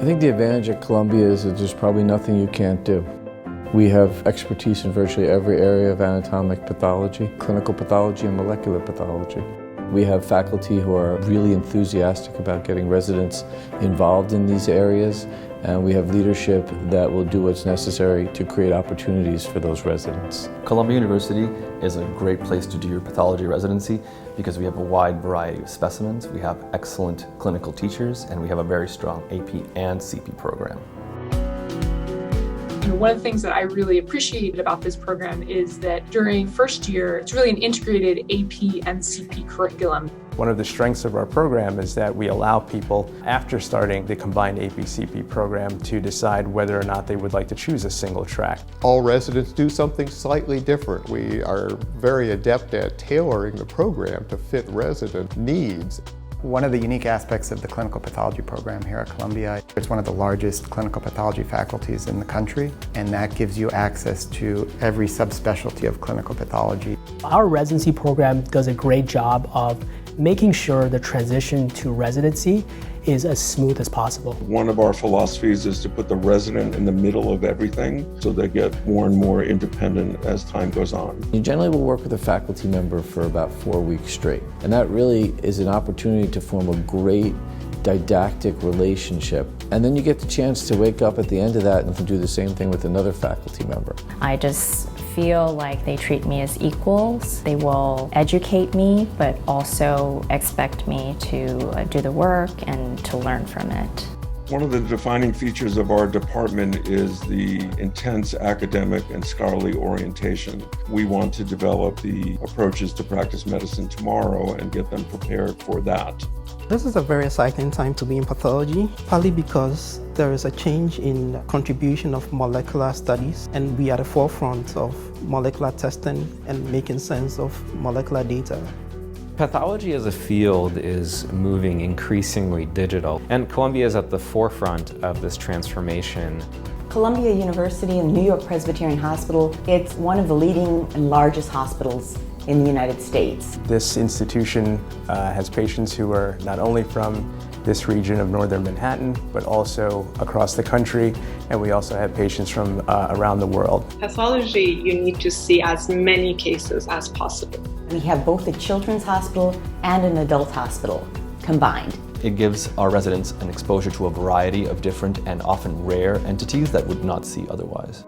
I think the advantage at Columbia is that there's probably nothing you can't do. We have expertise in virtually every area of anatomic pathology, clinical pathology, and molecular pathology. We have faculty who are really enthusiastic about getting residents involved in these areas, and we have leadership that will do what's necessary to create opportunities for those residents. Columbia University is a great place to do your pathology residency because we have a wide variety of specimens, we have excellent clinical teachers, and we have a very strong AP and CP program. And one of the things that I really appreciate about this program is that during first year, it's really an integrated AP and CP curriculum. One of the strengths of our program is that we allow people, after starting the combined AP-CP program, to decide whether or not they would like to choose a single track. All residents do something slightly different. We are very adept at tailoring the program to fit resident needs. One of the unique aspects of the clinical pathology program here at Columbia, it's one of the largest clinical pathology faculties in the country, and that gives you access to every subspecialty of clinical pathology. Our residency program does a great job of making sure the transition to residency is as smooth as possible. One of our philosophies is to put the resident in the middle of everything so they get more and more independent as time goes on. You generally will work with a faculty member for about 4 weeks straight, and that really is an opportunity to form a great didactic relationship. And then you get the chance to wake up at the end of that and to do the same thing with another faculty member. I just feel like they treat me as equals. They will educate me, but also expect me to do the work and to learn from it. One of the defining features of our department is the intense academic and scholarly orientation. We want to develop the approaches to practice medicine tomorrow and get them prepared for that. This is a very exciting time to be in pathology, partly because there is a change in contribution of molecular studies, and we are at the forefront of molecular testing and making sense of molecular data. Pathology as a field is moving increasingly digital, and Columbia is at the forefront of this transformation. Columbia University and New York Presbyterian Hospital, it's one of the leading and largest hospitals in the United States. This institution has patients who are not only from this region of northern Manhattan, but also across the country, and we also have patients from around the world. Pathology, you need to see as many cases as possible. We have both a children's hospital and an adult hospital combined. It gives our residents an exposure to a variety of different and often rare entities that would not see otherwise.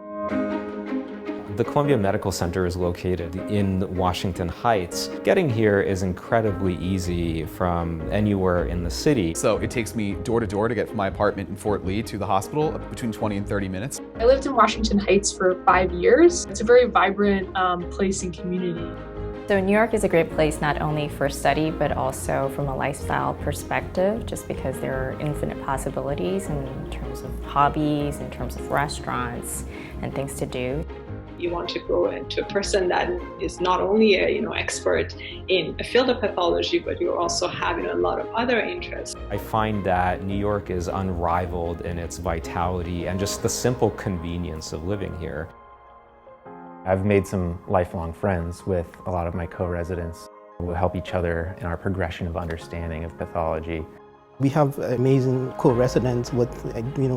The Columbia Medical Center is located in Washington Heights. Getting here is incredibly easy from anywhere in the city. So it takes me door to door to get from my apartment in Fort Lee to the hospital, between 20 and 30 minutes. I lived in Washington Heights for 5 years. It's a very vibrant place and community. So New York is a great place not only for study, but also from a lifestyle perspective, just because there are infinite possibilities in terms of hobbies, in terms of restaurants, and things to do. You want to go into a person that is not only a expert in a field of pathology, but you also have a lot of other interests. I find that New York is unrivaled in its vitality and just the simple convenience of living here. I've made some lifelong friends with a lot of my co-residents. We'll help each other in our progression of understanding of pathology. We have amazing co-residents with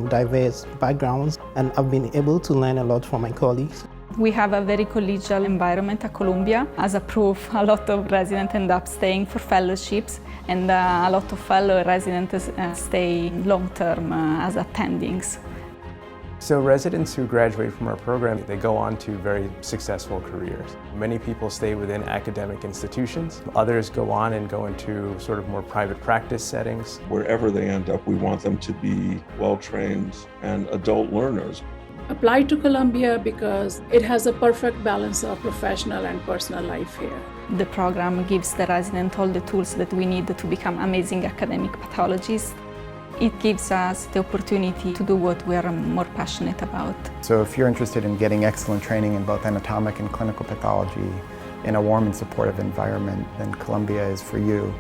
diverse backgrounds, and I've been able to learn a lot from my colleagues. We have a very collegial environment at Columbia. As a proof, a lot of residents end up staying for fellowships, and a lot of fellow residents stay long-term as attendings. So residents who graduate from our program, they go on to very successful careers. Many people stay within academic institutions. Others go on and go into sort of more private practice settings. Wherever they end up, we want them to be well-trained and adult learners. Apply to Columbia because it has a perfect balance of professional and personal life here. The program gives the resident all the tools that we need to become amazing academic pathologists. It gives us the opportunity to do what we are more passionate about. So if you're interested in getting excellent training in both anatomic and clinical pathology in a warm and supportive environment, then Columbia is for you.